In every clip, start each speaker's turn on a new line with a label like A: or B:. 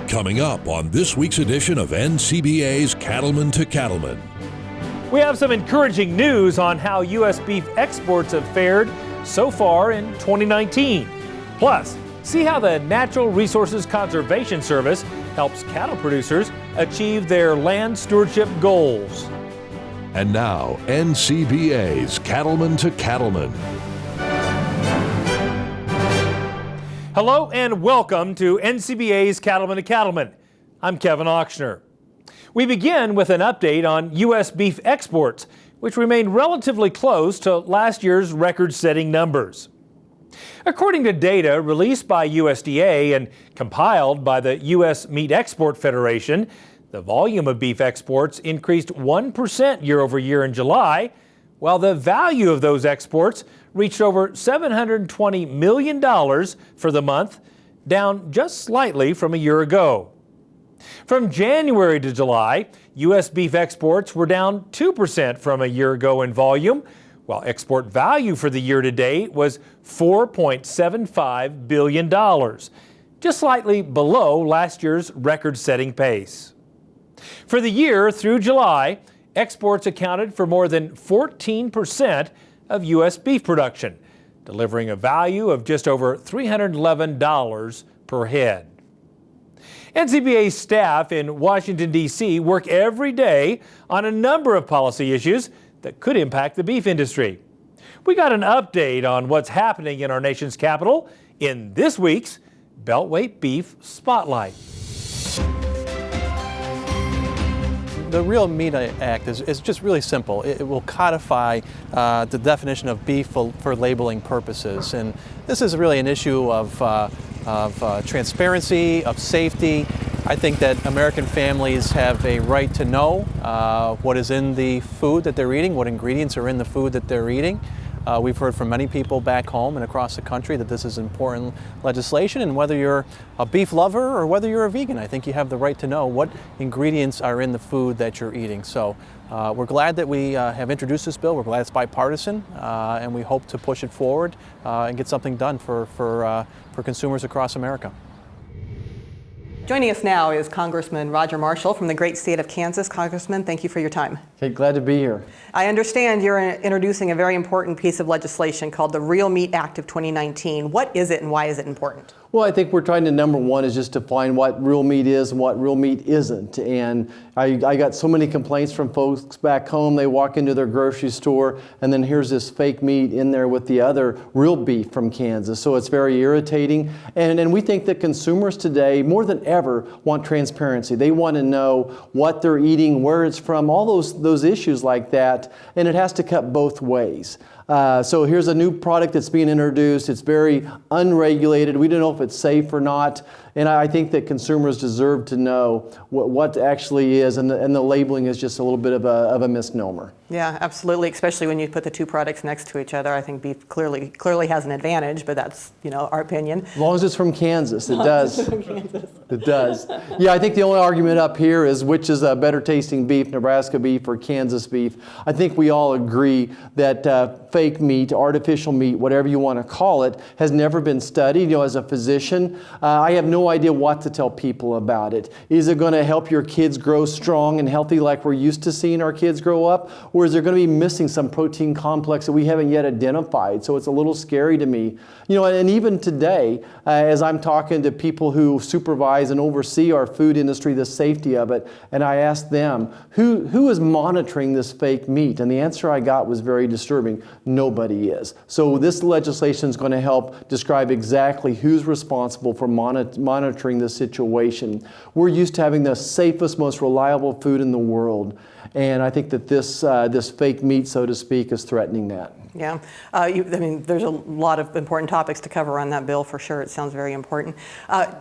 A: Coming up on this week's edition of NCBA's Cattlemen to Cattlemen.
B: We have some encouraging news on how U.S. beef exports have fared so far in 2019. Plus, see how the Natural Resources Conservation Service helps cattle producers achieve their land stewardship goals.
A: And now, NCBA's Cattlemen to Cattlemen.
B: Hello and welcome to NCBA's Cattlemen to Cattlemen. I'm Kevin Ochsner. We begin with an update on U.S. beef exports, which remained relatively close to last year's record-setting numbers. According to data released by USDA and compiled by the U.S. Meat Export Federation, the volume of beef exports increased 1% year over year in July, while the value of those exports reached over $720 million for the month, down just slightly from a year ago. From January to July, U.S. beef exports were down 2% from a year ago in volume, while export value for the year to date was $4.75 billion, just slightly below last year's record-setting pace. For the year through July, exports accounted for more than 14% of U.S. beef production, delivering a value of just over $311 per head. NCBA staff in Washington, D.C. work every day on a number of policy issues that could impact the beef industry. We got an update on what's happening in our nation's capital in this week's Beltway Beef Spotlight.
C: The Real Meat Act is just really simple. It will codify the definition of beef for labeling purposes. And this is really an issue of transparency, of safety. I think that American families have a right to know what is in the food that they're eating, what ingredients are in the food that they're eating. We've heard from many people back home and across the country that this is important legislation, and whether you're a beef lover or whether you're a vegan, I think you have the right to know what ingredients are in the food that you're eating. So we're glad that we have introduced this bill. We're glad it's bipartisan, and we hope to push it forward and get something done for consumers across America.
D: Joining us now is Congressman Roger Marshall from the great state of Kansas. Congressman, thank you for your time.
E: Okay, glad to be here.
D: I understand you're introducing a very important piece of legislation called the Real Meat Act of 2019. What is it and why is it important?
E: Well, I think we're trying to, number one, is just define what real meat is and what real meat isn't. And I got so many complaints from folks back home. They walk into their grocery store and then here's this fake meat in there with the other real beef from Kansas. So it's very irritating. And we think that consumers today, more than ever, want transparency. They want to know what they're eating, where it's from, all those issues like that. And it has to cut both ways. So here's a new product that's being introduced. It's very unregulated. We don't know if it's safe or not. And I think that consumers deserve to know what actually is, and the labeling is just a little bit of a misnomer.
D: Yeah, absolutely. Especially when you put the two products next to each other. I think beef clearly has an advantage, but that's our opinion.
E: As long as it's from Kansas, it does. It does. Yeah, I think the only argument up here is which is a better tasting beef, Nebraska beef or Kansas beef. I think we all agree that fake meat, artificial meat, whatever you want to call it, has never been studied. As a physician, I have no idea what to tell people about it. Is it going to help your kids grow strong and healthy like we're used to seeing our kids grow up? Or is there going to be missing some protein complex that we haven't yet identified? So it's a little scary to me. And even today, as I'm talking to people who supervise and oversee our food industry, the safety of it, and I asked them, who is monitoring this fake meat? And the answer I got was very disturbing. Nobody is. So this legislation is going to help describe exactly who's responsible for monitoring this situation. We're used to having the safest, most reliable food in the world. And I think that this fake meat, so to speak, is threatening that.
D: Yeah, there's a lot of important topics to cover on that bill for sure. It sounds very important.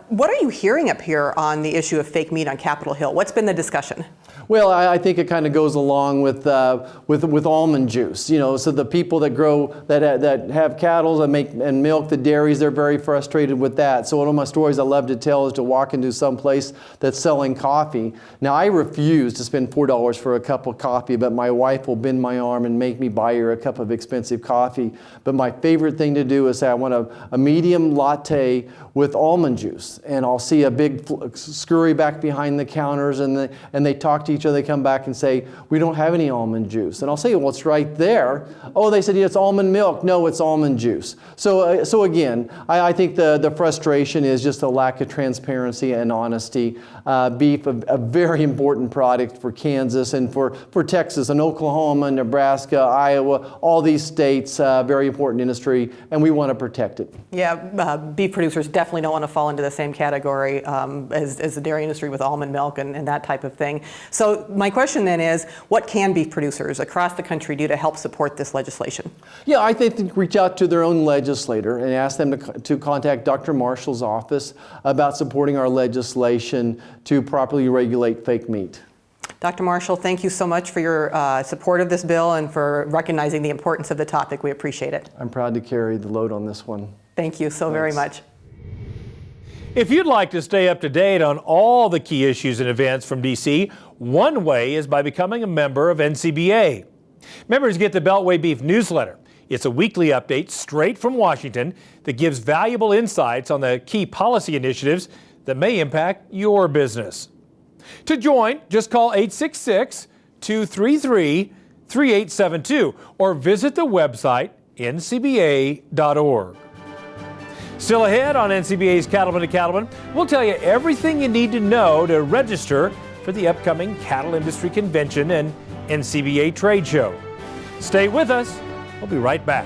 D: What are you hearing up here on the issue of fake meat on Capitol Hill? What's been the discussion?
E: Well, I think it kind of goes along with almond juice. You know, so the people that grow that have cattle that make and milk the dairies, they're very frustrated with that. So one of my stories I love to tell is to walk into some place that's selling coffee. Now I refuse to spend $4 for a cup of coffee, but my wife will bend my arm and make me buy her a cup of expensive coffee. But my favorite thing to do is say I want a medium latte with almond juice, and I'll see a big scurry back behind the counters, and they talk to each other. They come back and say, we don't have any almond juice. And I'll say, well, it's right there. Oh, they said, yeah, it's almond milk. No, it's almond juice. So again, I think the frustration is just a lack of transparency and honesty. Beef, a very important product for Kansas and for Texas and Oklahoma, Nebraska, Iowa, all these states, very important industry, and we want to protect it.
D: Yeah, beef producers definitely don't want to fall into the same category as the dairy industry with almond milk and that type of thing. So my question then is, what can beef producers across the country do to help support this legislation?
E: Yeah, I think reach out to their own legislator and ask them to contact Dr. Marshall's office about supporting our legislation to properly regulate fake meat.
D: Dr. Marshall, thank you so much for your support of this bill and for recognizing the importance of the topic. We appreciate it.
E: I'm proud to carry the load on this one.
D: Thank you so very much.
B: If you'd like to stay up to date on all the key issues and events from D.C., one way is by becoming a member of NCBA. Members get the Beltway Beef newsletter. It's a weekly update straight from Washington that gives valuable insights on the key policy initiatives that may impact your business. To join, just call 866-233-3872 or visit the website ncba.org. Still ahead on NCBA's Cattlemen to Cattlemen, we'll tell you everything you need to know to register for the upcoming Cattle Industry Convention and NCBA Trade Show. Stay with us. We'll be right back.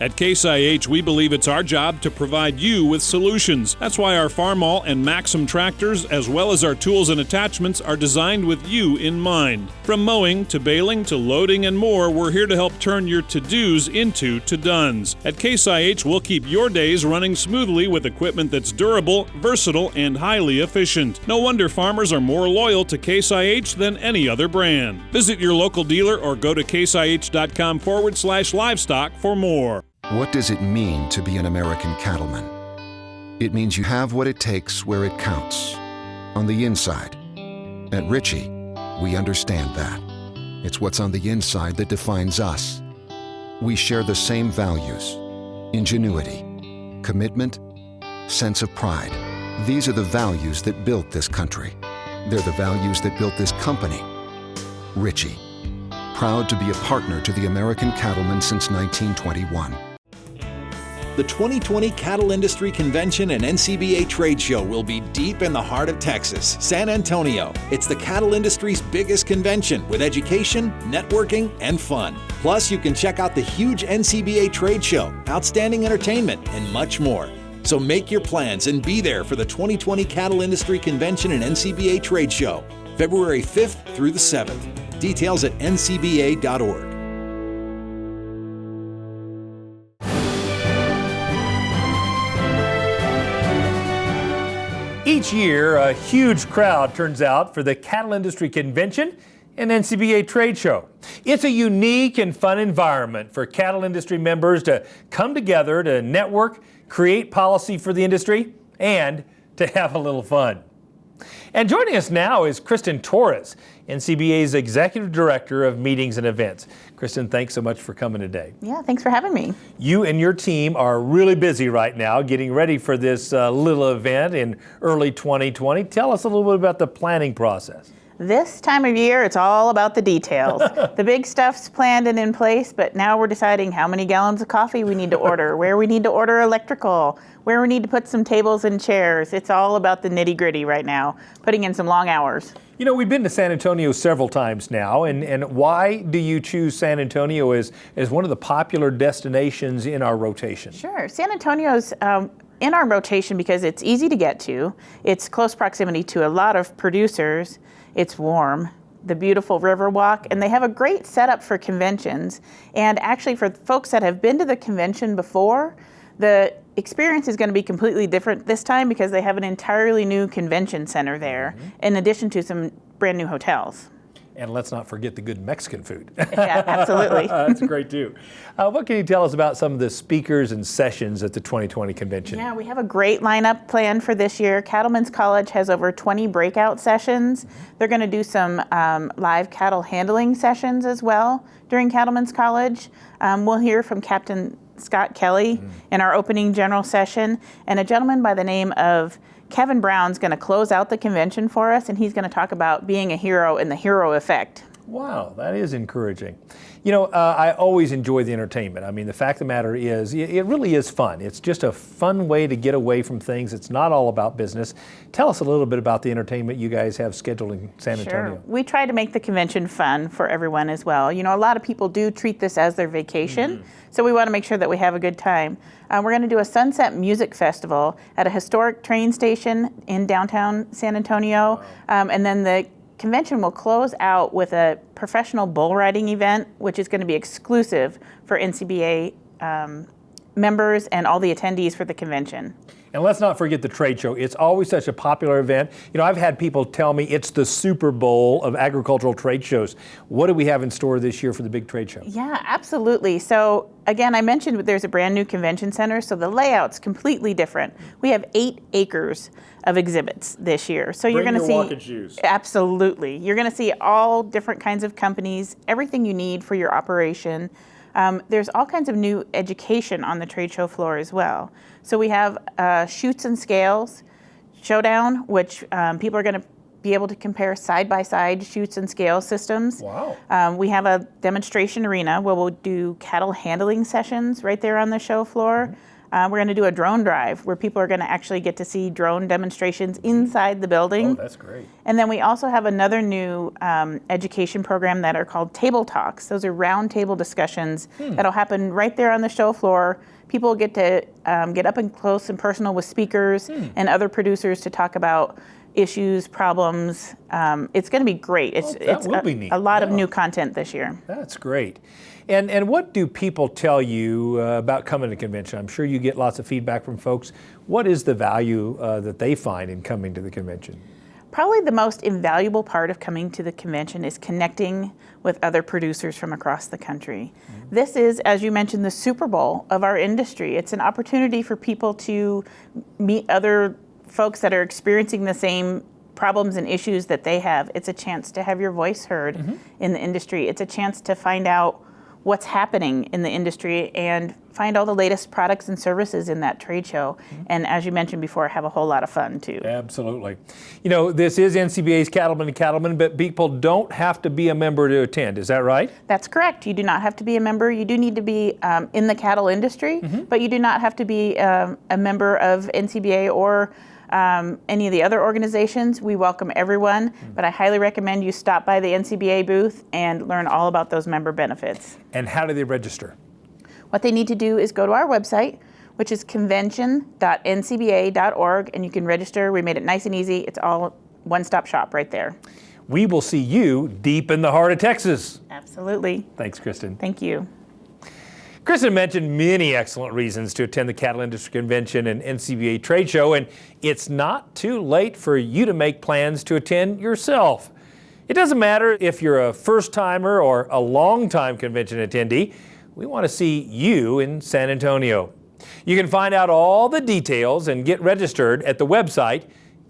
F: At Case IH, we believe it's our job to provide you with solutions. That's why our Farmall and Maxim tractors, as well as our tools and attachments, are designed with you in mind. From mowing to baling to loading and more, we're here to help turn your to-dos into to-dones. At Case IH, we'll keep your days running smoothly with equipment that's durable, versatile, and highly efficient. No wonder farmers are more loyal to Case IH than any other brand. Visit your local dealer or go to caseih.com/livestock for more.
G: What does it mean to be an American cattleman? It means you have what it takes where it counts, on the inside. At Ritchie, we understand that. It's what's on the inside that defines us. We share the same values: ingenuity, commitment, sense of pride. These are the values that built this country. They're the values that built this company. Ritchie, proud to be a partner to the American cattlemen since 1921.
H: The 2020 Cattle Industry Convention and NCBA Trade Show will be deep in the heart of Texas, San Antonio. It's the cattle industry's biggest convention with education, networking, and fun. Plus, you can check out the huge NCBA Trade Show, outstanding entertainment, and much more. So make your plans and be there for the 2020 Cattle Industry Convention and NCBA Trade Show, February 5th through the 7th. Details at ncba.org.
B: Each year, a huge crowd turns out for the Cattle Industry Convention and NCBA Trade Show. It's a unique and fun environment for cattle industry members to come together to network, create policy for the industry, and to have a little fun. And joining us now is Kristen Torres, NCBA's Executive Director of Meetings and Events. Kristen, thanks so much for coming today.
I: Yeah, thanks for having me.
B: You and your team are really busy right now getting ready for this little event in early 2020. Tell us a little bit about the planning process.
I: This time of year, it's all about the details. The big stuff's planned and in place, but now we're deciding how many gallons of coffee we need to order, where we need to order electrical, where we need to put some tables and chairs. It's all about the nitty-gritty right now, putting in some long hours.
B: You know, we've been to San Antonio several times now, and why do you choose San Antonio as one of the popular destinations in our rotation?
I: Sure. San Antonio's in our rotation because it's easy to get to. It's close proximity to a lot of producers. It's warm, the beautiful Riverwalk, and they have a great setup for conventions. And actually for folks that have been to the convention before, the experience is going to be completely different this time because they have an entirely new convention center there, in addition to some brand new hotels.
B: And let's not forget the good Mexican food.
I: Yeah, absolutely.
B: That's great too. What can you tell us about some of the speakers and sessions at the 2020 convention?
I: Yeah, we have a great lineup planned for this year. Cattlemen's College has over 20 breakout sessions. They're going to do some live cattle handling sessions as well during Cattlemen's College. We'll hear from Captain Scott Kelly in our opening general session, and a gentleman by the name of Kevin Brown's going to close out the convention for us, and he's going to talk about being a hero and the hero effect.
B: Wow, that is encouraging. You know, I always enjoy the entertainment. I mean, the fact of the matter is, it really is fun. It's just a fun way to get away from things. It's not all about business. Tell us a little bit about the entertainment you guys have scheduled in San Antonio.
I: Sure. We try to make the convention fun for everyone as well. You know, a lot of people do treat this as their vacation, so we want to make sure that we have a good time. We're going to do a Sunset Music Festival at a historic train station in downtown San Antonio, and then the convention will close out with a professional bull riding event, which is going to be exclusive for NCBA members and all the attendees for the convention.
B: And let's not forget the trade show. It's always such a popular event. You know, I've had people tell me it's the Super Bowl of agricultural trade shows. What do we have in store this year for the big trade show?
I: Yeah, absolutely. So again, I mentioned there's a brand new convention center, so the layout's completely different. We have 8 acres of exhibits this year. So you're going to see
B: walking shoes.
I: Absolutely. You're going to see all different kinds of companies, everything you need for your operation. There's all kinds of new education on the trade show floor as well. So we have Chutes and Scales Showdown, which people are going to be able to compare side-by-side chutes and scale systems.
B: Wow.
I: We have a demonstration arena where we'll do cattle handling sessions right there on the show floor. We're going to do a drone drive where people are going to actually get to see drone demonstrations inside the building.
B: Oh, that's great.
I: And then we also have another new education program that are called Table Talks. Those are round table discussions that'll happen right there on the show floor. People get to get up and close and personal with speakers and other producers to talk about issues, problems. It's going to be great. It's
B: will be neat.
I: A lot of new content this year.
B: That's great. And what do people tell you about coming to the convention? I'm sure you get lots of feedback from folks. What is the value that they find in coming to the convention?
I: Probably the most invaluable part of coming to the convention is connecting with other producers from across the country. This is, as you mentioned, the Super Bowl of our industry. It's an opportunity for people to meet other folks that are experiencing the same problems and issues that they have. It's a chance to have your voice heard in the industry. It's a chance to find out what's happening in the industry and find all the latest products and services in that trade show. And as you mentioned before, have a whole lot of fun too.
B: Absolutely. You know, this is NCBA's Cattlemen to Cattlemen, but people don't have to be a member to attend. Is that right?
I: That's correct. You do not have to be a member. You do need to be in the cattle industry, but you do not have to be a member of NCBA or any of the other organizations. We welcome everyone, but I highly recommend you stop by the NCBA booth and learn all about those member benefits.
B: And how do they register?
I: What they need to do is go to our website, which is convention.ncba.org, and you can register. We made it nice and easy. It's all one-stop shop right there.
B: We will see you deep in the heart of Texas.
I: Absolutely.
B: Thanks, Kristen.
I: Thank you.
B: Kristen mentioned many excellent reasons to attend the Cattle Industry Convention and NCBA Trade Show, and it's not too late for you to make plans to attend yourself. It doesn't matter if you're a first-timer or a long-time convention attendee. We want to see you in San Antonio. You can find out all the details and get registered at the website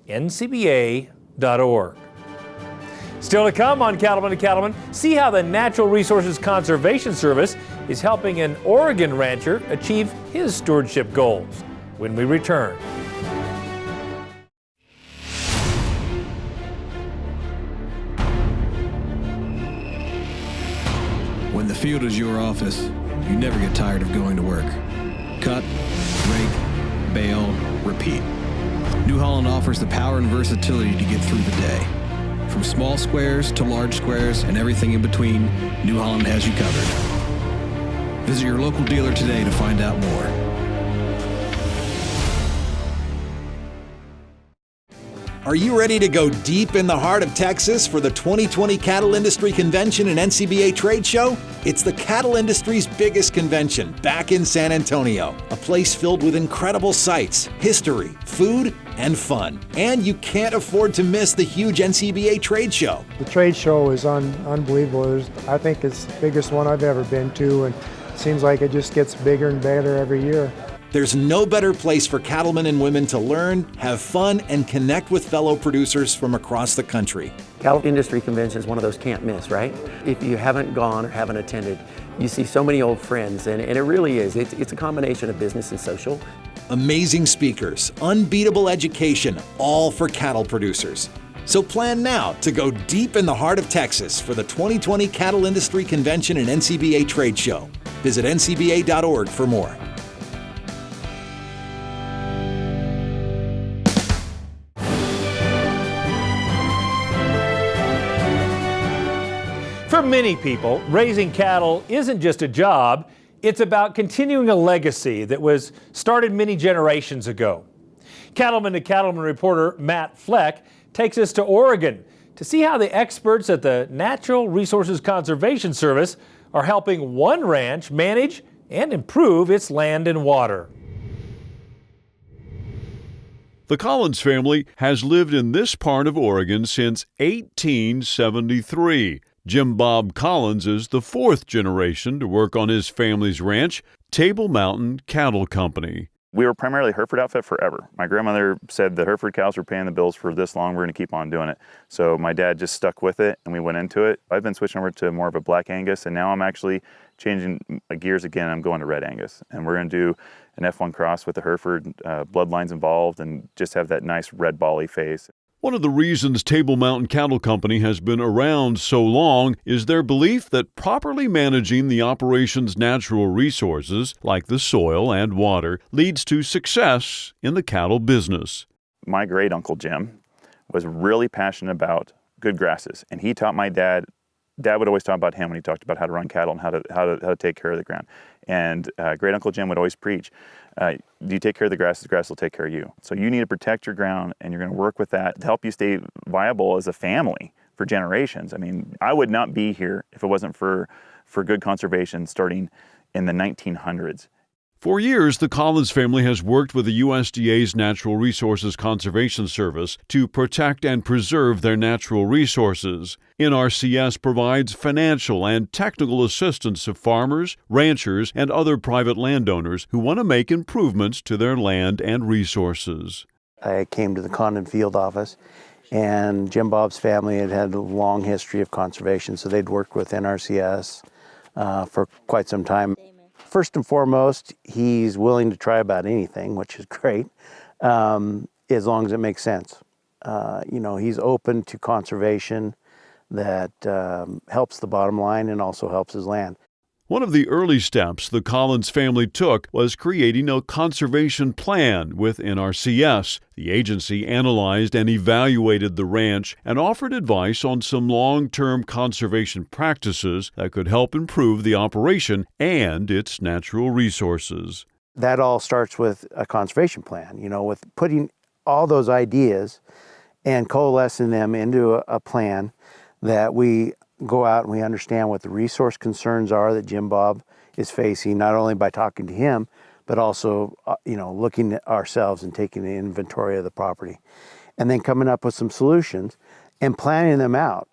B: ncba.org. Still to come on Cattlemen to Cattlemen, see how the Natural Resources Conservation Service is helping an Oregon rancher achieve his stewardship goals when we return.
J: When the field is your office, you never get tired of going to work. Cut, rake, bale, repeat. New Holland offers the power and versatility to get through the day. From small squares to large squares and everything in between, New Holland has you covered. Visit your local dealer today to find out more.
H: Are you ready to go deep in the heart of Texas for the 2020 Cattle Industry Convention and NCBA Trade Show? It's the cattle industry's biggest convention back in San Antonio, a place filled with incredible sights, history, food, and fun. And you can't afford to miss the huge NCBA Trade Show.
K: The trade show is unbelievable. I think it's the biggest one I've ever been to, and it seems like it just gets bigger and better every year.
H: There's no better place for cattlemen and women to learn, have fun, and connect with fellow producers from across the country.
L: Cattle Industry Convention is one of those can't miss, right? If you haven't gone or haven't attended, you see so many old friends, and it really is. It's a combination of business and social.
H: Amazing speakers, unbeatable education, all for cattle producers. So plan now to go deep in the heart of Texas for the 2020 Cattle Industry Convention and NCBA Trade Show. Visit ncba.org for more.
B: For many people, raising cattle isn't just a job, it's about continuing a legacy that was started many generations ago. Cattleman to Cattleman reporter Matt Fleck takes us to Oregon to see how the experts at the Natural Resources Conservation Service are helping one ranch manage and improve its land and water.
F: The Collins family has lived in this part of Oregon since 1873. Jim Bob Collins is the fourth generation to work on his family's ranch, Table Mountain Cattle Company.
M: We were primarily Hereford outfit forever. My grandmother said the Hereford cows were paying the bills for this long, we're going to keep on doing it. So my dad just stuck with it and we went into it. I've been switching over to more of a black Angus, and now I'm actually changing gears again. I'm going to red Angus, and we're going to do an F1 cross with the Hereford bloodlines involved and just have that nice red bally face.
F: One of the reasons Table Mountain Cattle Company has been around so long is their belief that properly managing the operation's natural resources, like the soil and water, leads to success in the cattle business.
M: My great uncle Jim was really passionate about good grasses, and he taught my dad. Dad would always talk about him when he talked about how to run cattle and how to take care of the ground. And great uncle Jim would always preach, you take care of the grass will take care of you. So you need to protect your ground, and you're going to work with that to help you stay viable as a family for generations. I mean, I would not be here if it wasn't for good conservation starting in the 1900s.
F: For years, the Collins family has worked with the USDA's Natural Resources Conservation Service to protect and preserve their natural resources. NRCS provides financial and technical assistance to farmers, ranchers, and other private landowners who want to make improvements to their land and resources.
N: I came to the Condon Field office, and Jim Bob's family had a long history of conservation, so they'd worked with NRCS for quite some time. First and foremost, he's willing to try about anything, which is great, as long as it makes sense. He's open to conservation that helps the bottom line and also helps his land.
F: One of the early steps the Collins family took was creating a conservation plan with NRCS. The agency analyzed and evaluated the ranch and offered advice on some long-term conservation practices that could help improve the operation and its natural resources.
N: That all starts with a conservation plan, with putting all those ideas and coalescing them into a plan that we go out and we understand what the resource concerns are that Jim Bob is facing, not only by talking to him, but also, looking at ourselves and taking an inventory of the property. And then coming up with some solutions and planning them out,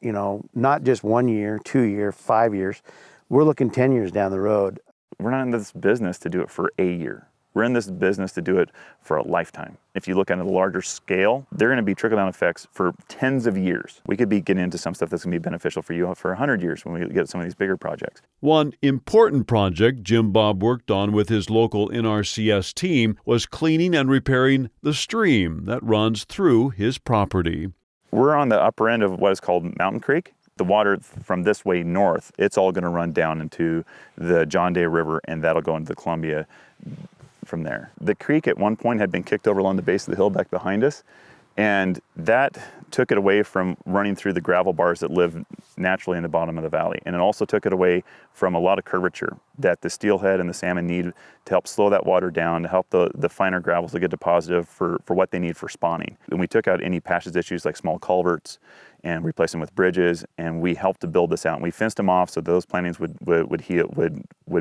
N: not just 1 year, 2 year, 5 years. We're looking 10 years down the road.
M: We're not in this business to do it for a year. We're in this business to do it for a lifetime. If you look at a larger scale, they're going to be trickle-down effects for tens of years. We could be getting into some stuff that's going to be beneficial for you for 100 years when we get some of these bigger projects.
F: One important project Jim Bob worked on with his local NRCS team was cleaning and repairing the stream that runs through his property.
M: We're on the upper end of what is called Mountain Creek. The water from this way north, it's all going to run down into the John Day River, and that'll go into the Columbia from there. The creek at one point had been kicked over along the base of the hill back behind us, and that took it away from running through the gravel bars that live naturally in the bottom of the valley. And it also took it away from a lot of curvature that the steelhead and the salmon need to help slow that water down, to help the finer gravels to get deposited for what they need for spawning. And we took out any passage issues like small culverts and replaced them with bridges, and we helped to build this out. And we fenced them off so those plantings would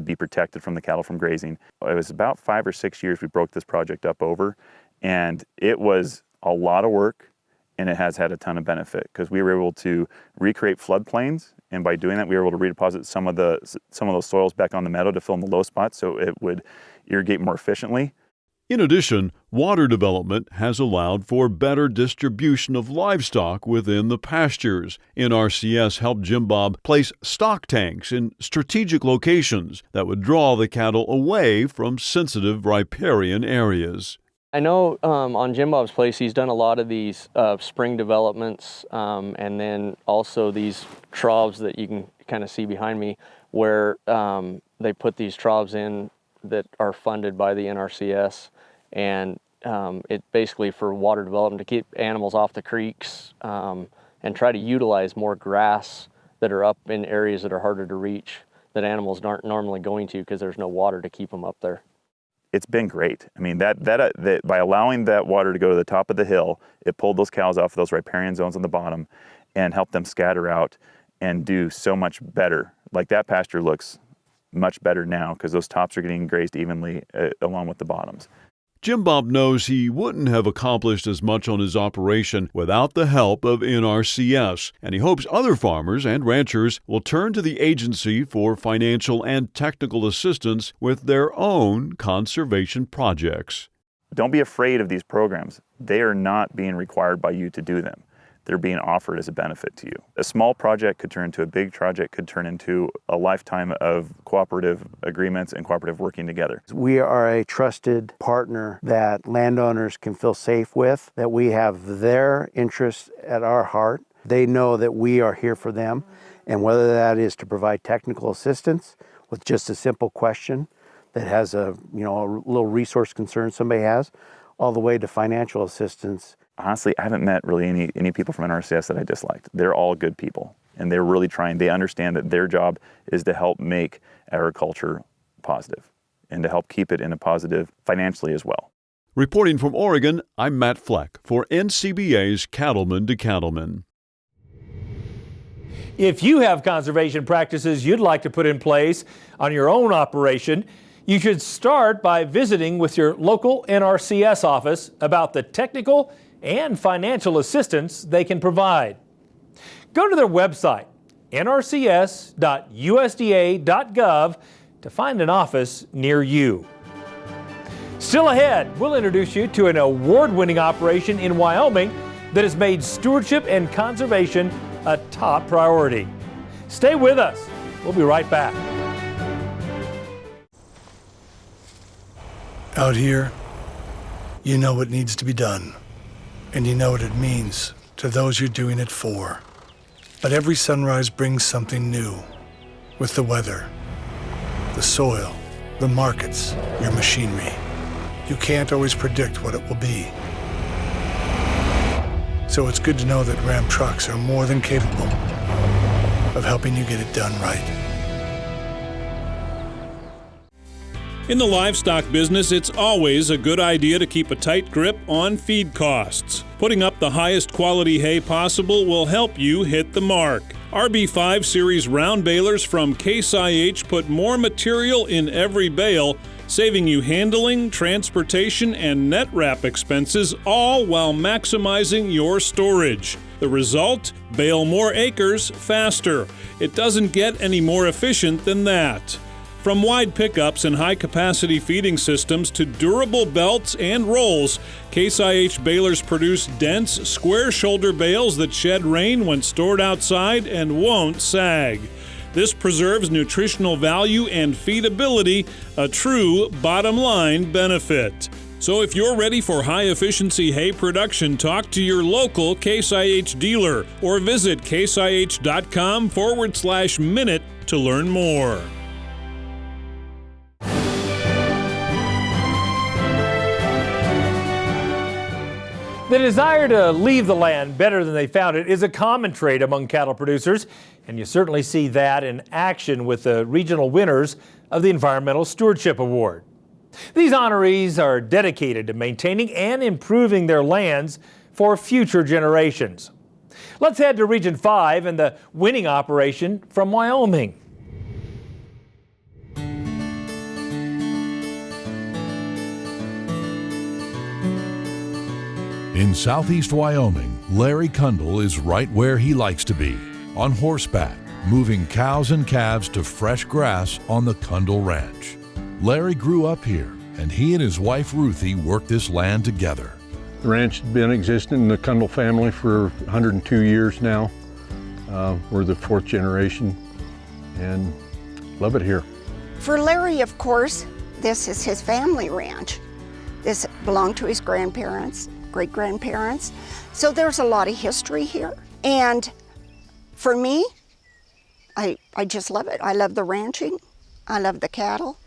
M: be protected from the cattle from grazing. It was about 5 or 6 years we broke this project up over, and it was a lot of work, and it has had a ton of benefit because we were able to recreate floodplains, and by doing that we were able to redeposit some of those soils back on the meadow to fill in the low spots so it would irrigate more efficiently.
O: In addition, water development has allowed for better distribution of livestock within the pastures. NRCS helped Jim Bob place stock tanks in strategic locations that would draw the cattle away from sensitive riparian areas.
P: I know on Jim Bob's place, he's done a lot of these spring developments, and then also these troughs that you can kind of see behind me, where they put these troughs in that are funded by the NRCS, and it basically for water development to keep animals off the creeks and try to utilize more grass that are up in areas that are harder to reach that animals aren't normally going to because there's no water to keep them up there.
M: It's been great. I mean, that by allowing that water to go to the top of the hill, it pulled those cows off of those riparian zones on the bottom and helped them scatter out and do so much better. Like that pasture looks much better now because those tops are getting grazed evenly along with the bottoms.
O: Jim Bob knows he wouldn't have accomplished as much on his operation without the help of NRCS, and he hopes other farmers and ranchers will turn to the agency for financial and technical assistance with their own conservation projects.
M: Don't be afraid of these programs. They are not being required by you to do them. They're being offered as a benefit to you. A small project could turn into a big project, could turn into a lifetime of cooperative agreements and cooperative working together.
N: We are a trusted partner that landowners can feel safe with, that we have their interests at our heart. They know that we are here for them, and whether that is to provide technical assistance with just a simple question that has a little resource concern somebody has, all the way to financial assistance.
M: Honestly, I haven't met really any people from NRCS that I disliked. They're all good people, and they're really trying. They understand that their job is to help make agriculture positive and to help keep it in a positive financially as well.
O: Reporting from Oregon, I'm Matt Fleck for NCBA's Cattlemen to Cattlemen.
B: If you have conservation practices you'd like to put in place on your own operation, you should start by visiting with your local NRCS office about the technical and financial assistance they can provide. Go to their website, nrcs.usda.gov, to find an office near you. Still ahead, we'll introduce you to an award-winning operation in Wyoming that has made stewardship and conservation a top priority. Stay with us. We'll be right back.
Q: Out here, you know what needs to be done, and you know what it means to those you're doing it for. But every sunrise brings something new, with the weather, the soil, the markets, your machinery. You can't always predict what it will be. So it's good to know that Ram trucks are more than capable of helping you get it done right.
F: In the livestock business, it's always a good idea to keep a tight grip on feed costs. Putting up the highest quality hay possible will help you hit the mark. RB5 Series round balers from Case IH put more material in every bale, saving you handling, transportation, and net wrap expenses, all while maximizing your storage. The result? Bale more acres faster. It doesn't get any more efficient than that. From wide pickups and high-capacity feeding systems to durable belts and rolls, Case IH balers produce dense, square-shoulder bales that shed rain when stored outside and won't sag. This preserves nutritional value and feedability, a true bottom-line benefit. So if you're ready for high-efficiency hay production, talk to your local Case IH dealer or visit caseih.com/minute to learn more.
B: The desire to leave the land better than they found it is a common trait among cattle producers, and you certainly see that in action with the regional winners of the Environmental Stewardship Award. These honorees are dedicated to maintaining and improving their lands for future generations. Let's head to Region 5 and the winning operation from Wyoming.
A: In southeast Wyoming, Larry Kundle is right where he likes to be, on horseback, moving cows and calves to fresh grass on the Kundle Ranch. Larry grew up here, and he and his wife Ruthie worked this land together.
R: The ranch has been existing in the Kundle family for 102 years now. We're the 4th generation and love it here.
S: For Larry, of course, this is his family ranch. This belonged to his grandparents, great-grandparents. So there's a lot of history here. And for me, I just love it. I love the ranching. I love the cattle.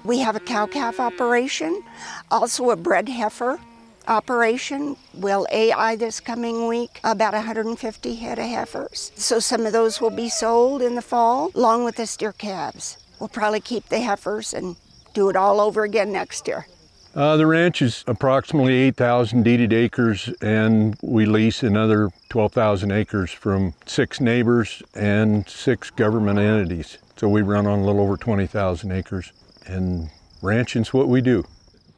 S: We have a cow-calf operation, also a bred heifer operation. We'll AI this coming week, about 150 head of heifers. So some of those will be sold in the fall, along with the steer calves. We'll probably keep the heifers and do it all over again next year.
R: The ranch is approximately 8,000 deeded acres, and we lease another 12,000 acres from 6 neighbors and 6 government entities. So we run on a little over 20,000 acres, and ranching's what we do.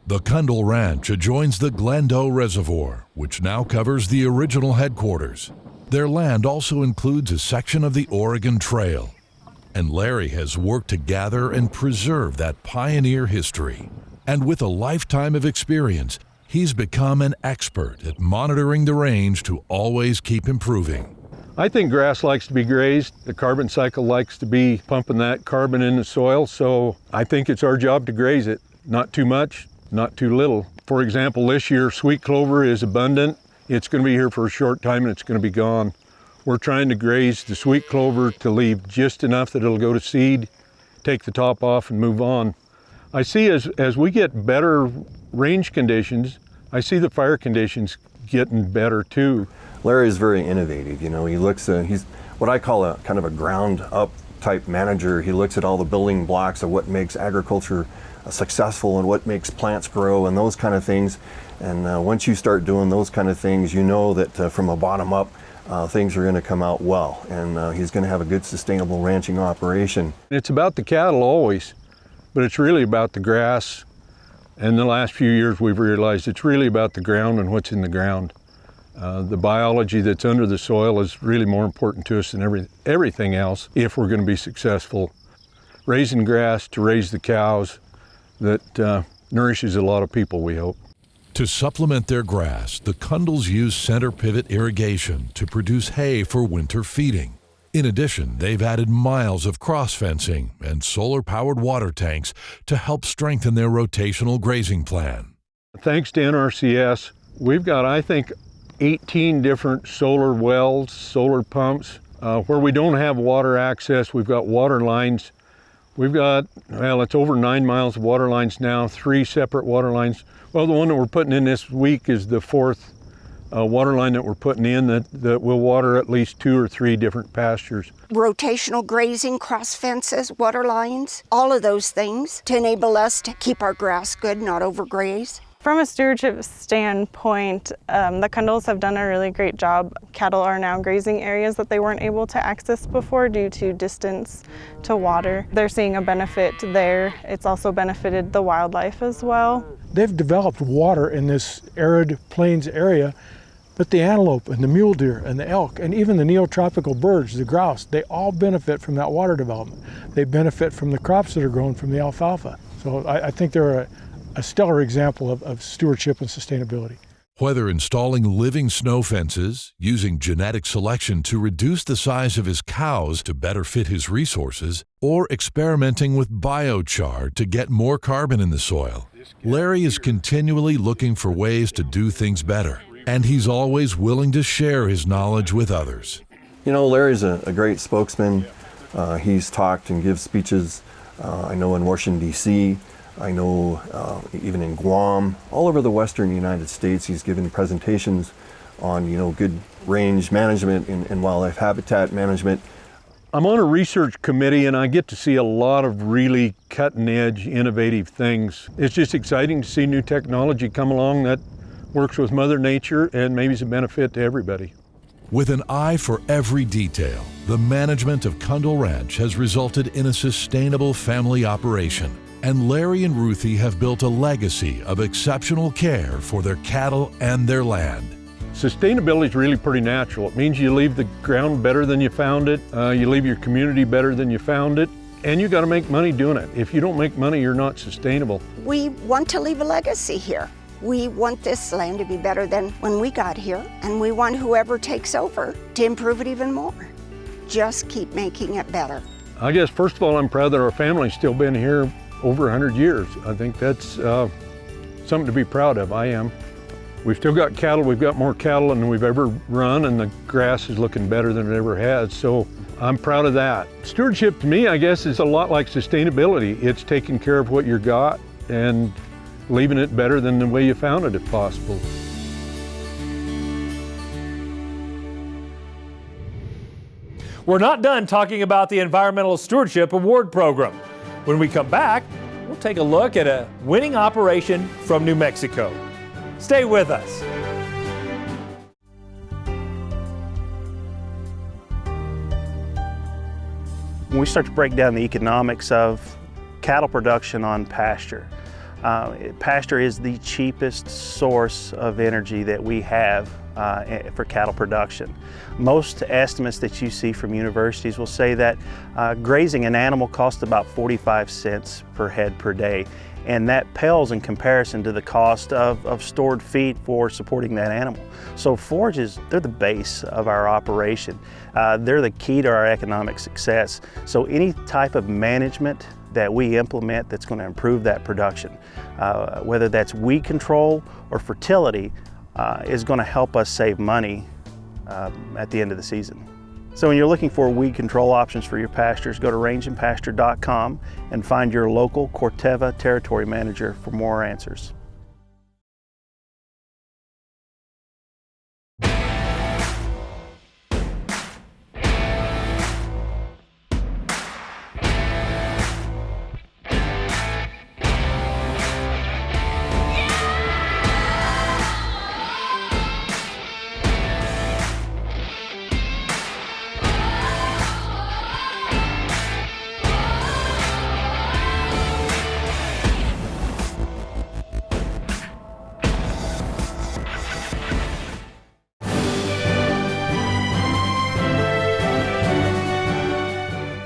A: The Kundle Ranch adjoins the Glendo Reservoir, which now covers the original headquarters. Their land also includes a section of the Oregon Trail, and Larry has worked to gather and preserve that pioneer history. And with a lifetime of experience, he's become an expert at monitoring the range to always keep improving.
R: I think grass likes to be grazed. The carbon cycle likes to be pumping that carbon in the soil, so I think it's our job to graze it. Not too much, not too little. For example, this year sweet clover is abundant. It's going to be here for a short time and it's going to be gone. We're trying to graze the sweet clover to leave just enough that it'll go to seed, take the top off and move on. I see as we get better range conditions, I see the fire conditions getting better too.
T: Larry's very innovative. You know, he looks at, he's what I call a kind of a ground up type manager. He looks at all the building blocks of what makes agriculture successful and what makes plants grow and those kind of things. And once you start doing those kind of things, you know that from a bottom up, things are going to come out well. And he's going to have a good sustainable ranching operation.
R: It's about the cattle always, but it's really about the grass. And the last few years we've realized it's really about the ground and what's in the ground. The biology that's under the soil is really more important to us than everything else if we're going to be successful. Raising grass to raise the cows that nourishes a lot of people, we hope.
A: To supplement their grass, the Kundles use center pivot irrigation to produce hay for winter feeding. In addition, they've added miles of cross fencing and solar-powered water tanks to help strengthen their rotational grazing plan.
R: Thanks to NRCS, we've got, I think, 18 different solar wells, solar pumps. Where we don't have water access, we've got water lines. We've got, well, it's over 9 miles of water lines now, 3 separate water lines. Well, the one that we're putting in this week is the 4th water line that we're putting in that will water at least 2 or 3 different pastures.
S: Rotational grazing, cross fences, water lines, all of those things to enable us to keep our grass good, not overgraze.
U: From a stewardship standpoint, the Kundles have done a really great job. Cattle are now grazing areas that they weren't able to access before due to distance to water. They're seeing a benefit there. It's also benefited the wildlife as well.
K: They've developed water in this arid plains area, but the antelope and the mule deer and the elk and even the neotropical birds, the grouse, they all benefit from that water development. They benefit from the crops that are grown from the alfalfa. So I think they're a stellar example of stewardship and sustainability.
A: Whether installing living snow fences, using genetic selection to reduce the size of his cows to better fit his resources, or experimenting with biochar to get more carbon in the soil, Larry is continually looking for ways to do things better, and he's always willing to share his knowledge with others.
T: You know, Larry's a great spokesman. He's talked and gives speeches, I know in Washington, D.C., I know even in Guam, all over the western United States, he's given presentations on, good range management and wildlife habitat management.
R: I'm on a research committee and I get to see a lot of really cutting edge, innovative things. It's just exciting to see new technology come along that works with Mother Nature and maybe is a benefit to everybody.
A: With an eye for every detail, the management of Cundall Ranch has resulted in a sustainable family operation. And Larry and Ruthie have built a legacy of exceptional care for their cattle and their land.
R: Sustainability is really pretty natural. It means you leave the ground better than you found it, you leave your community better than you found it, and you got to make money doing it. If you don't make money, you're not sustainable.
S: We want to leave a legacy here. We want this land to be better than when we got here, and we want whoever takes over to improve it even more. Just keep making it better.
R: I guess, first of all, I'm proud that our family's still been here over 100 years. I think that's something to be proud of. I am. We've still got cattle. We've got more cattle than we've ever run, and the grass is looking better than it ever has. So I'm proud of that. Stewardship to me, I guess, is a lot like sustainability. It's taking care of what you got and leaving it better than the way you found it, if possible.
B: We're not done talking about the Environmental Stewardship Award Program. When we come back, we'll take a look at a winning operation from New Mexico. Stay with us.
C: When we start to break down the economics of cattle production on pasture, pasture is the cheapest source of energy that we have for cattle production. Most estimates that you see from universities will say that grazing an animal costs about 45 cents per head per day, and that pales in comparison to the cost of stored feed for supporting that animal. So forages, they're the base of our operation. They're the key to our economic success. So any type of management that we implement that's going to improve that production, whether that's weed control or fertility, is going to help us save money at the end of the season. So when you're looking for weed control options for your pastures, go to rangeandpasture.com and find your local Corteva territory manager for more answers.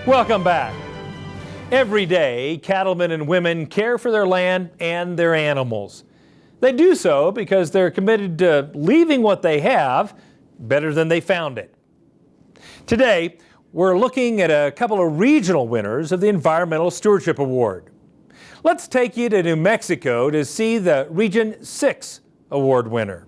B: Welcome back. Every day, cattlemen and women care for their land and their animals. They do so because they're committed to leaving what they have better than they found it. Today, we're looking at a couple of regional winners of the Environmental Stewardship Award. Let's take you to New Mexico to see the Region 6 award winner.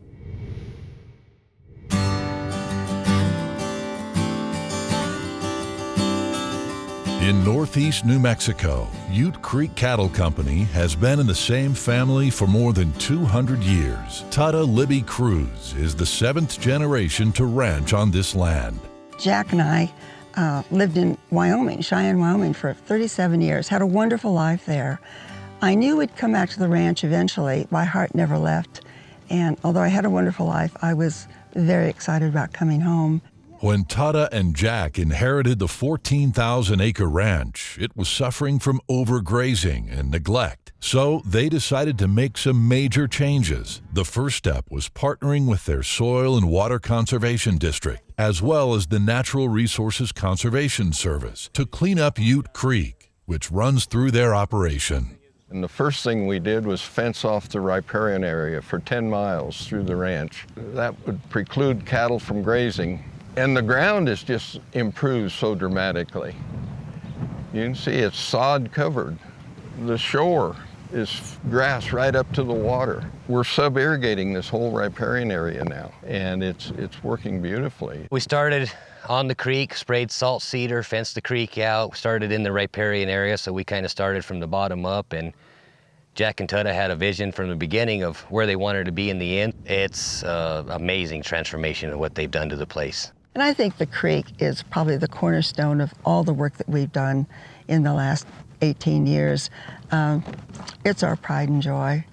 A: In northeast New Mexico, Ute Creek Cattle Company has been in the same family for more than 200 years. Tutta Libby Cruz is the 7th generation to ranch on this land.
V: Jack and I lived in Wyoming, Cheyenne, Wyoming for 37 years, had a wonderful life there. I knew we'd come back to the ranch eventually. My heart never left. And although I had a wonderful life, I was very excited about coming home.
A: When Tutta and Jack inherited the 14,000-acre ranch, it was suffering from overgrazing and neglect. So they decided to make some major changes. The first step was partnering with their Soil and Water Conservation District, as well as the Natural Resources Conservation Service, to clean up Ute Creek, which runs through their operation.
W: And the first thing we did was fence off the riparian area for 10 miles through the ranch. That would preclude cattle from grazing. And the ground has just improved so dramatically. You can see it's sod covered. The shore is grass right up to the water. We're sub-irrigating this whole riparian area now, and it's working beautifully.
X: We started on the creek, sprayed salt cedar, fenced the creek out, started in the riparian area, so we kind of started from the bottom up, and Jack and Tutta had a vision from the beginning of where they wanted to be in the end. It's amazing transformation of what they've done to the place.
V: And I think the creek is probably the cornerstone of all the work that we've done in the last 18 years. It's our pride and joy.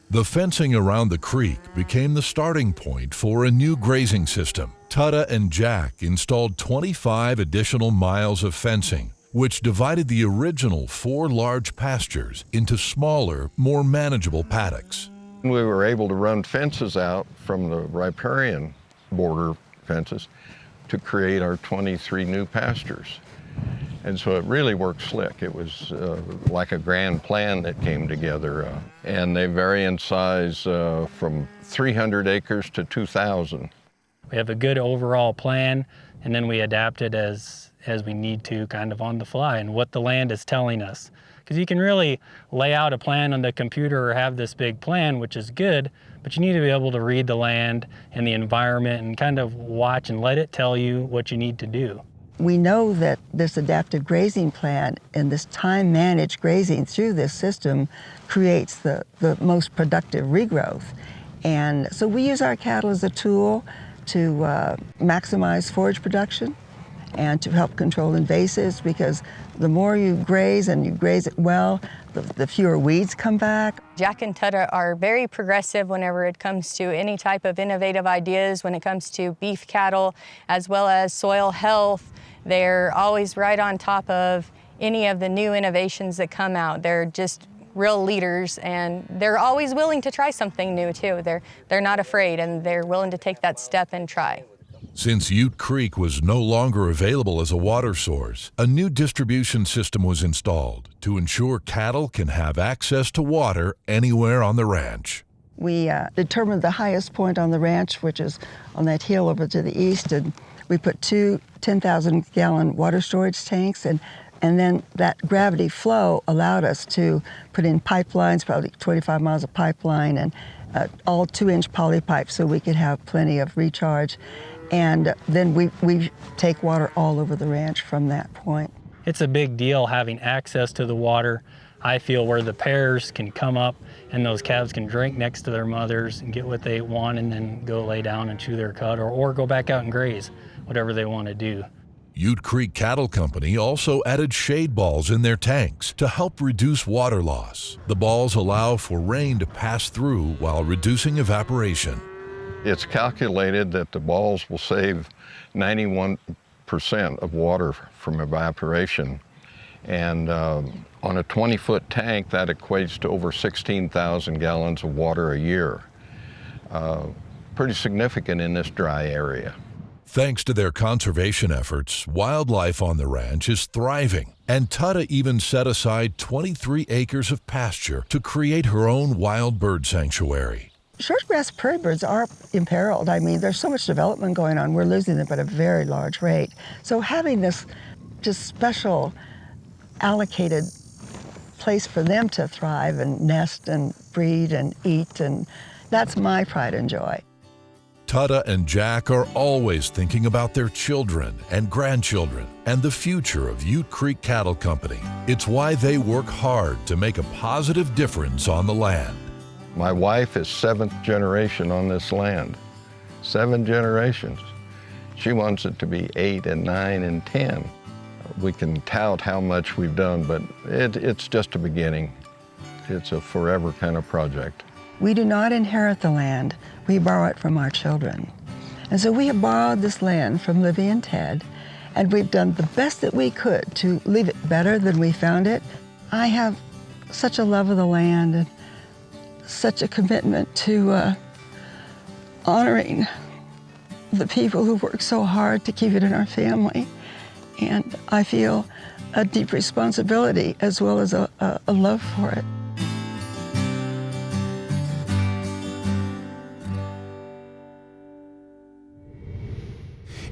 A: The fencing around the creek became the starting point for a new grazing system. Tutta and Jack installed 25 additional miles of fencing, which divided the original 4 large pastures into smaller, more manageable paddocks.
W: We were able to run fences out from the riparian border fences to create our 23 new pastures. And so it really worked slick. It was like a grand plan that came together. And they vary in size from 300 acres to 2,000.
D: We have a good overall plan, and then we adapt it as we need to, kind of on the fly, and what the land is telling us. Because you can really lay out a plan on the computer or have this big plan, which is good, but you need to be able to read the land and the environment and kind of watch and let it tell you what you need to do.
V: We know that this adaptive grazing plan and this time-managed grazing through this system creates the most productive regrowth. And so we use our cattle as a tool to maximize forage production and to help control invasives, because the more you graze and you graze it well, the fewer weeds come back.
E: Jack and Tutta are very progressive whenever it comes to any type of innovative ideas when it comes to beef cattle, as well as soil health. They're always right on top of any of the new innovations that come out. They're just real leaders, and they're always willing to try something new too. They're not afraid, and they're willing to take that step and try.
A: Since Ute Creek was no longer available as a water source, a new distribution system was installed to ensure cattle can have access to water anywhere on the ranch.
V: We determined the highest point on the ranch, which is on that hill over to the east, and we put 2 10,000-gallon water storage tanks, and then that gravity flow allowed us to put in pipelines, probably 25 miles of pipeline, and all 2-inch poly pipes so we could have plenty of recharge. And then we take water all over the ranch from that point.
D: It's a big deal having access to the water, I feel, where the pairs can come up and those calves can drink next to their mothers and get what they want and then go lay down and chew their cud or go back out and graze, whatever they want to do.
A: Ute Creek Cattle Company also added shade balls in their tanks to help reduce water loss. The balls allow for rain to pass through while reducing evaporation.
W: It's calculated that the balls will save 91% of water from evaporation. And on a 20-foot tank, that equates to over 16,000 gallons of water a year. Pretty significant in this dry area.
A: Thanks to their conservation efforts, wildlife on the ranch is thriving, and Tutta even set aside 23 acres of pasture to create her own wild bird sanctuary.
V: Shortgrass prairie birds are imperiled. I mean, there's so much development going on. We're losing them at a very large rate. So having this just special allocated place for them to thrive and nest and breed and eat, and that's my pride and joy.
A: Tutta and Jack are always thinking about their children and grandchildren and the future of Ute Creek Cattle Company. It's why they work hard to make a positive difference on the land.
W: My wife is 7th generation on this land. 7 generations. She wants it to be 8 and 9 and 10. We can tout how much we've done, but it's just a beginning. It's a forever kind of project.
V: We do not inherit the land, we borrow it from our children. And so we have borrowed this land from Libby and Ted, and we've done the best that we could to leave it better than we found it. I have such a love of the land and such a commitment to honoring the people who work so hard to keep it in our family. And I feel a deep responsibility as well as a love for it.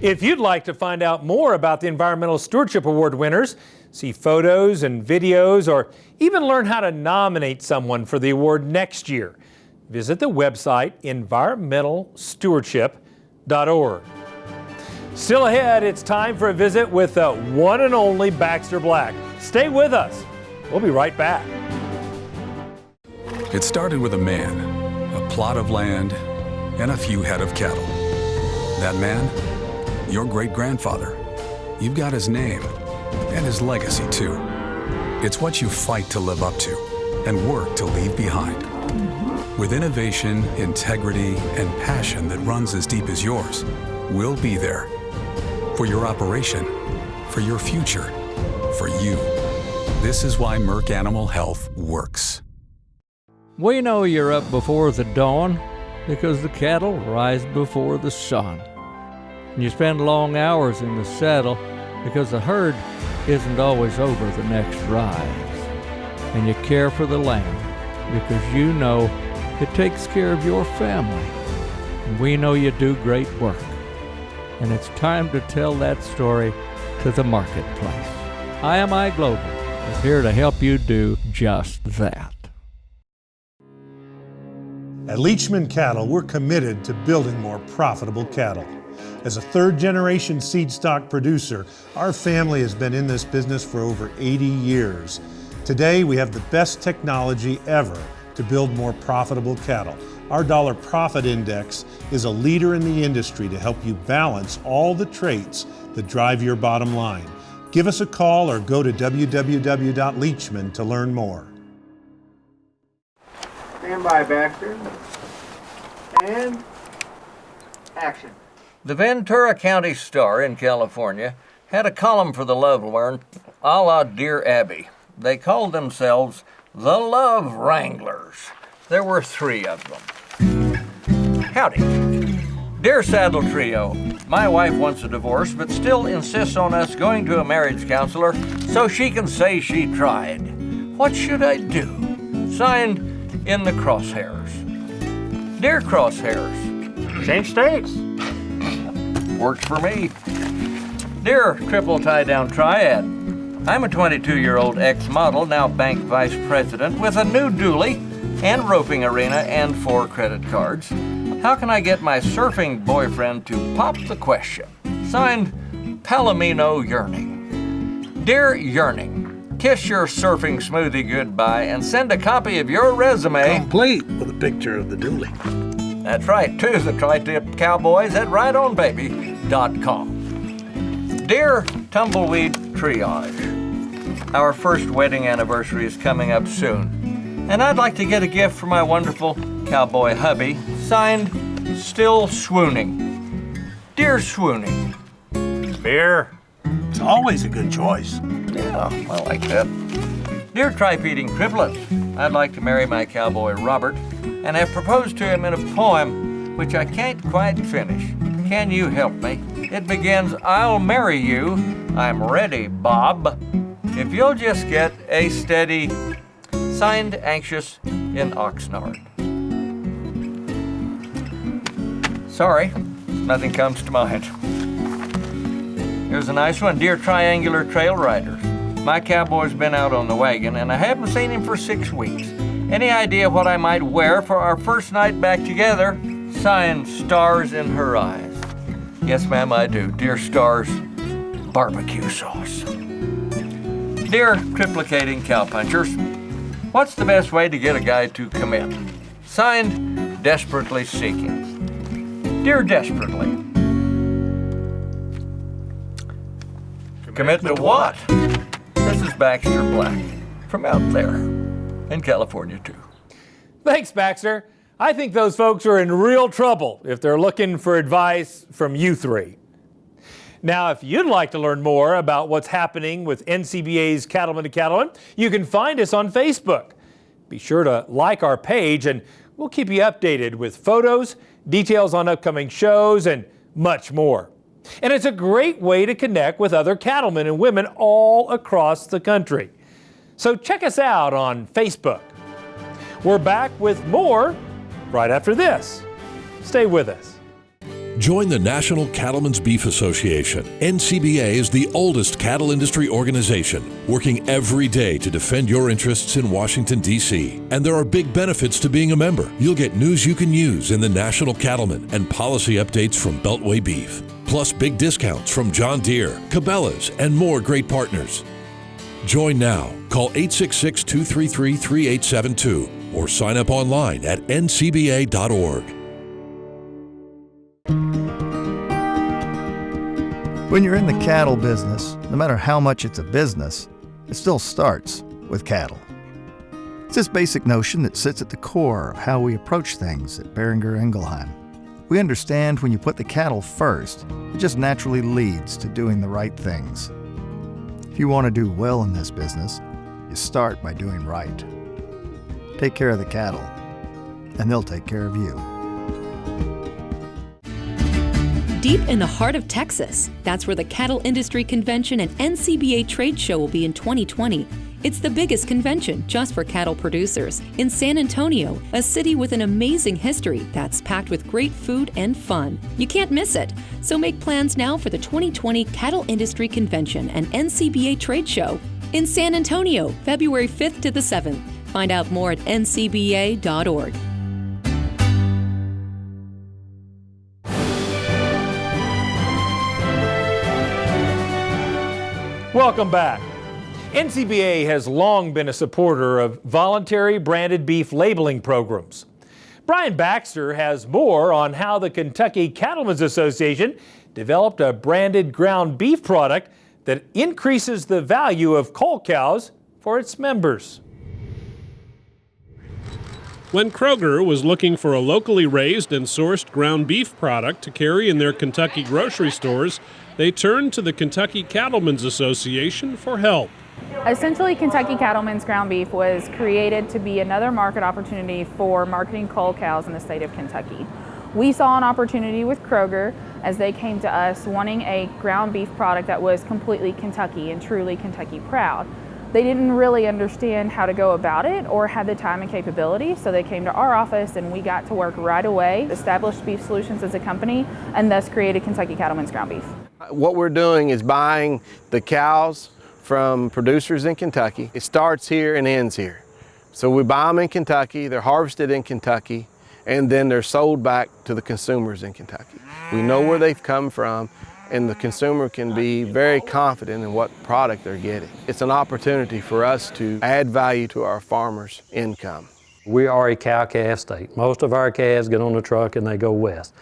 B: If you'd like to find out more about the Environmental Stewardship Award winners, see photos and videos, or even learn how to nominate someone for the award next year, visit the website environmentalstewardship.org. Still ahead, it's time for a visit with the one and only Baxter Black. Stay with us. We'll be right back.
G: It started with a man, a plot of land, and a few head of cattle. That man, your great-grandfather. You've got his name and his legacy, too. It's what you fight to live up to and work to leave behind. With innovation, integrity, and passion that runs as deep as yours, we'll be there. For your operation, for your future, for you. This is why Merck Animal Health works.
I: We know you're up before the dawn because the cattle rise before the sun. And you spend long hours in the saddle because the herd isn't always over the next rise. And you care for the land because you know it takes care of your family. And we know you do great work. And it's time to tell that story to the marketplace. IMI Global is here to help you do just that.
J: At Leachman Cattle, we're committed to building more profitable cattle. As a third-generation seed stock producer, our family has been in this business for over 80 years. Today, we have the best technology ever to build more profitable cattle. Our dollar profit index is a leader in the industry to help you balance all the traits that drive your bottom line. Give us a call or go to www.leachman to learn more.
L: Stand by, Baxter. And action.
Y: The Ventura County Star in California had a column for the Lovelorn a la Dear Abby. They called themselves the Love Wranglers. There were 3 of them. Howdy. Dear Saddle Trio, my wife wants a divorce but still insists on us going to a marriage counselor so she can say she tried. What should I do? Signed, In the Crosshairs. Dear Crosshairs.
L: Change states.
Y: Works for me. Dear Triple Tie-Down Triad, I'm a 22-year-old ex-model, now bank vice president, with a new dually and roping arena and 4 credit cards. How can I get my surfing boyfriend to pop the question? Signed, Palomino Yearning. Dear Yearning, kiss your surfing smoothie goodbye and send a copy of your resume.
L: Complete with a picture of the dually.
Y: That's right, to the Tri-Tip Cowboys at rideonbaby.com. Dear Tumbleweed Triage, our first wedding anniversary is coming up soon, and I'd like to get a gift for my wonderful cowboy hubby, signed, Still Swooning. Dear Swooning.
L: Beer. It's always a good choice.
Y: Yeah, I like that. Dear Tripe-Eating Triplets, I'd like to marry my cowboy Robert, and have proposed to him in a poem which I can't quite finish. Can you help me? It begins, I'll marry you, I'm ready, Bob, if you'll just get a steady, signed, Anxious in Oxnard. Sorry, nothing comes to mind. Here's a nice one. Dear Triangular Trail Riders, my cowboy's been out on the wagon and I haven't seen him for 6 weeks. Any idea what I might wear for our first night back together? Signed, Stars in Her Eyes. Yes, ma'am, I do. Dear Stars, barbecue sauce. Dear Triplicating Cowpunchers, what's the best way to get a guy to commit? Signed, Desperately Seeking. Dear Desperately. Commit to what? This is Baxter Black from out there in California, too.
B: Thanks, Baxter. I think those folks are in real trouble if they're looking for advice from you 3. Now, if you'd like to learn more about what's happening with NCBA's Cattlemen to Cattlemen, you can find us on Facebook. Be sure to like our page and we'll keep you updated with photos, details on upcoming shows, and much more. And it's a great way to connect with other cattlemen and women all across the country. So check us out on Facebook. We're back with more right after this. Stay with us.
A: Join the National Cattlemen's Beef Association. NCBA is the oldest cattle industry organization, working every day to defend your interests in Washington, D.C. And there are big benefits to being a member. You'll get news you can use in the National Cattlemen and policy updates from Beltway Beef, plus big discounts from John Deere, Cabela's, and more great partners. Join now. Call 866-233-3872 or sign up online at ncba.org.
H: When you're in the cattle business, no matter how much it's a business, it still starts with cattle. It's this basic notion that sits at the core of how we approach things at Behringer Ingelheim. We understand when you put the cattle first, it just naturally leads to doing the right things. If you want to do well in this business, you start by doing right. Take care of the cattle, and they'll take care of you.
M: Deep in the heart of Texas, that's where the Cattle Industry Convention and NCBA Trade Show will be in 2020. It's the biggest convention just for cattle producers in San Antonio, a city with an amazing history that's packed with great food and fun. You can't miss it. So make plans now for the 2020 Cattle Industry Convention and NCBA Trade Show in San Antonio, February 5th to the 7th. Find out more at ncba.org.
B: Welcome back. NCBA has long been a supporter of voluntary branded beef labeling programs. Brian Baxter has more on how the Kentucky Cattlemen's Association developed a branded ground beef product that increases the value of cull cows for its members.
F: When Kroger was looking for a locally raised and sourced ground beef product to carry in their Kentucky grocery stores, they turned to the Kentucky Cattlemen's Association for help.
N: Essentially, Kentucky Cattlemen's ground beef was created to be another market opportunity for marketing cull cows in the state of Kentucky. We saw an opportunity with Kroger as they came to us wanting a ground beef product that was completely Kentucky and truly Kentucky proud. They didn't really understand how to go about it or had the time and capability, so they came to our office and we got to work right away, established Beef Solutions as a company, and thus created Kentucky Cattlemen's ground beef.
O: What we're doing is buying the cows from producers in Kentucky. It starts here and ends here. So we buy them in Kentucky, they're harvested in Kentucky, and then they're sold back to the consumers in Kentucky. We know where they've come from, and the consumer can be very confident in what product they're getting. It's an opportunity for us to add value to our farmers' income.
P: We are a cow-calf state. Most of our calves get on the truck and they go west.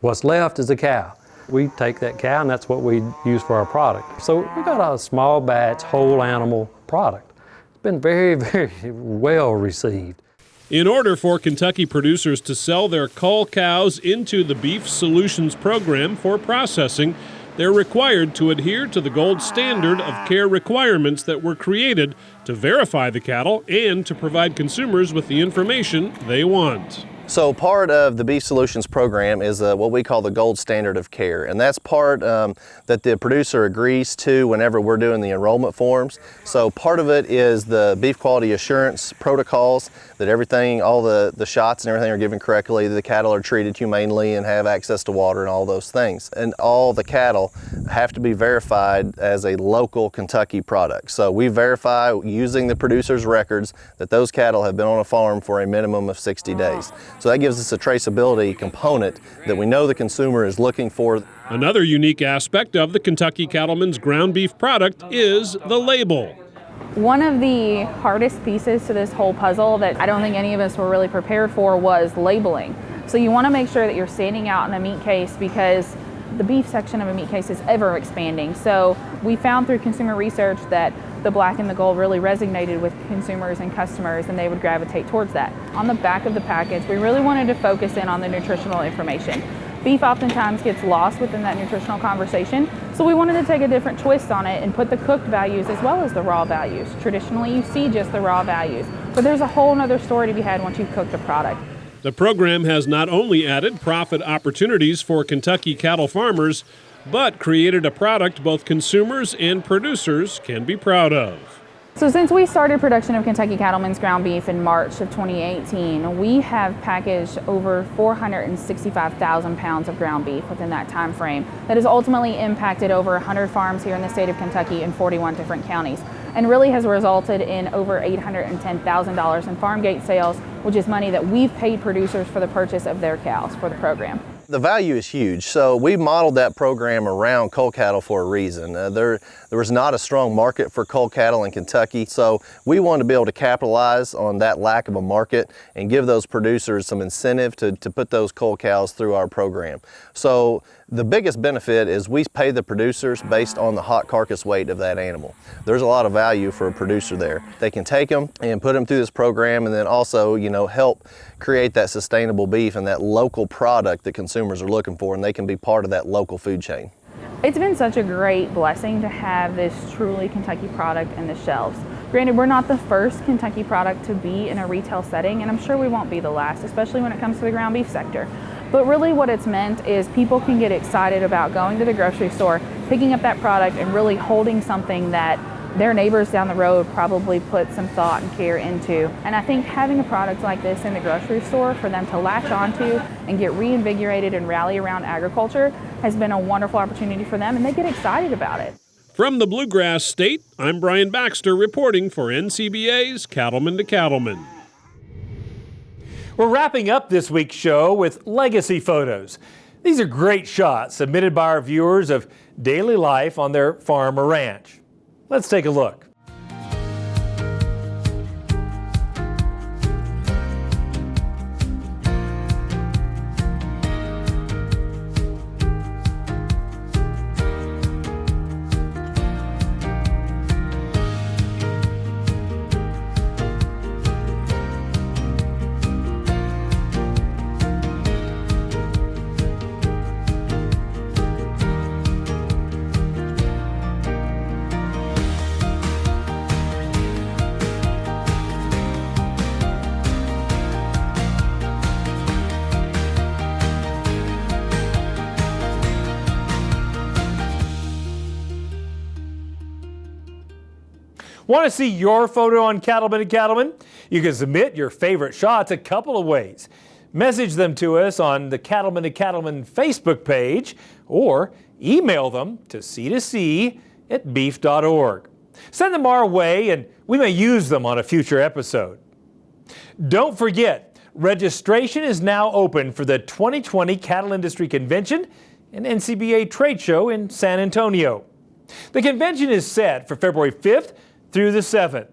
P: What's left is a cow. We take that cow and that's what we use for our product. So we got a small batch, whole animal product. It's been very, very well received.
F: In order for Kentucky producers to sell their cull cows into the Beef Solutions program for processing, they're required to adhere to the gold standard of care requirements that were created to verify the cattle and to provide consumers with the information they want.
Z: So part of the Beef Solutions program is what we call the gold standard of care, and that's part that the producer agrees to whenever we're doing the enrollment forms. So part of it is the beef quality assurance protocols, that everything, all the shots and everything are given correctly, that the cattle are treated humanely and have access to water and all those things. And all the cattle have to be verified as a local Kentucky product. So we verify using the producer's records that those cattle have been on a farm for a minimum of 60 days. So that gives us a traceability component that we know the consumer is looking for.
F: Another unique aspect of the Kentucky Cattlemen's ground beef product is the label.
N: One of the hardest pieces to this whole puzzle that I don't think any of us were really prepared for was labeling. So you want to make sure that you're standing out in a meat case because the beef section of a meat case is ever expanding. So we found through consumer research that the black and the gold really resonated with consumers and customers, and they would gravitate towards that. On the back of the package, we really wanted to focus in on the nutritional information. Beef oftentimes gets lost within that nutritional conversation, so we wanted to take a different twist on it and put the cooked values as well as the raw values. Traditionally, you see just the raw values, but there's a whole other story to be had once you've cooked the product.
F: The program has not only added profit opportunities for Kentucky cattle farmers, but created a product both consumers and producers can be proud of.
N: So since we started production of Kentucky Cattlemen's ground beef in March of 2018, we have packaged over 465,000 pounds of ground beef within that time frame. That has ultimately impacted over 100 farms here in the state of Kentucky in 41 different counties, and really has resulted in over $810,000 in farm gate sales, which is money that we've paid producers for the purchase of their cows for the program.
Z: The value is huge. So we modeled that program around cull cattle for a reason. There was not a strong market for cull cattle in Kentucky, so we wanted to be able to capitalize on that lack of a market and give those producers some incentive to put those cull cows through our program. So the biggest benefit is we pay the producers based on the hot carcass weight of that animal. There's a lot of value for a producer there. They can take them and put them through this program, and then also, you know, help create that sustainable beef and that local product that consumers are looking for, and they can be part of that local food chain.
N: It's been such a great blessing to have this truly Kentucky product in the shelves. Granted, we're not the first Kentucky product to be in a retail setting, and I'm sure we won't be the last, especially when it comes to the ground beef sector. But really what it's meant is people can get excited about going to the grocery store, picking up that product, and really holding something that their neighbors down the road probably put some thought and care into. And I think having a product like this in the grocery store for them to latch onto and get reinvigorated and rally around agriculture has been a wonderful opportunity for them, and they get excited about it.
F: From the Bluegrass State, I'm Brian Baxter reporting for NCBA's Cattlemen to Cattlemen.
B: We're wrapping up this week's show with legacy photos. These are great shots submitted by our viewers of daily life on their farm or ranch. Let's take a look. Want to see your photo on Cattlemen and Cattlemen? You can submit your favorite shots a couple of ways. Message them to us on the Cattlemen and Cattlemen Facebook page, or email them to c2c@beef.org. Send them our way and we may use them on a future episode. Don't forget, registration is now open for the 2020 Cattle Industry Convention and NCBA Trade Show in San Antonio. The convention is set for February 5th through the 7th.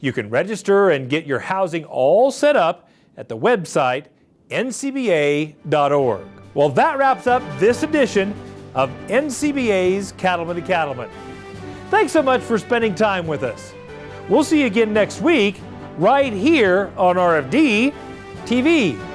B: You can register and get your housing all set up at the website ncba.org. Well, that wraps up this edition of NCBA's Cattlemen to Cattlemen. Thanks so much for spending time with us. We'll see you again next week right here on RFD TV.